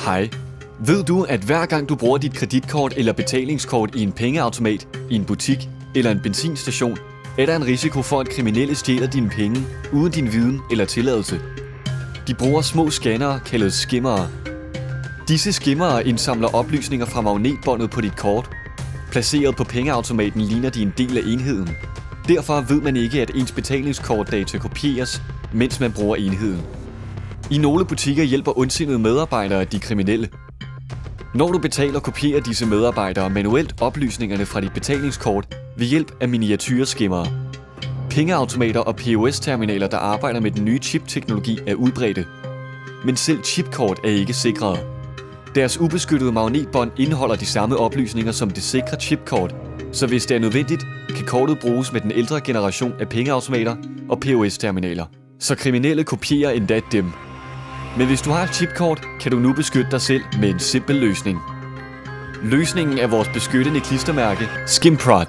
Hej. Ved du, at hver gang du bruger dit kreditkort eller betalingskort i en pengeautomat, i en butik eller en benzinstation, er der en risiko for, at kriminelle stjæler dine penge uden din viden eller tilladelse? De bruger små scannere kaldet skimmere. Disse skimmere indsamler oplysninger fra magnetbåndet på dit kort. Placeret på pengeautomaten ligner de en del af enheden. Derfor ved man ikke, at ens betalingskortdata kopieres, mens man bruger enheden. I nogle butikker hjælper ondsindede medarbejdere de kriminelle. Når du betaler, kopierer disse medarbejdere manuelt oplysningerne fra dit betalingskort ved hjælp af miniatyrskimmere. Pengeautomater og POS-terminaler, der arbejder med den nye chip-teknologi, er udbredte. Men selv chipkort er ikke sikrede. Deres ubeskyttede magnetbånd indeholder de samme oplysninger som det sikre chipkort, så hvis det er nødvendigt, kan kortet bruges med den ældre generation af pengeautomater og POS-terminaler. Så kriminelle kopierer endda dem. Men hvis du har et chipkort, kan du nu beskytte dig selv med en simpel løsning. Løsningen er vores beskyttende klistermærke SkimProd.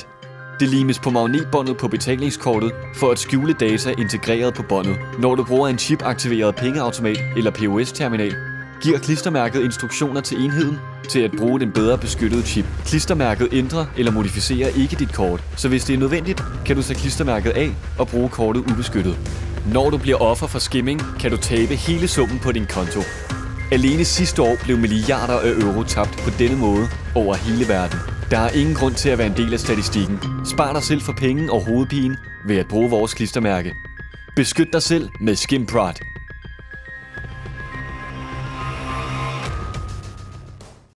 Det limes på magnetbåndet på betalingskortet for at skjule data integreret på båndet. Når du bruger en chip-aktiveret pengeautomat eller POS-terminal, giver klistermærket instruktioner til enheden til at bruge den bedre beskyttede chip. Klistermærket ændrer eller modificerer ikke dit kort, så hvis det er nødvendigt, kan du tage klistermærket af og bruge kortet ubeskyttet. Når du bliver offer for skimming, kan du tabe hele summen på din konto. Alene sidste år blev milliarder af euro tabt på denne måde over hele verden. Der er ingen grund til at være en del af statistikken. Spar dig selv for penge og hovedpine ved at bruge vores klistermærke. Beskyt dig selv med SkimProd.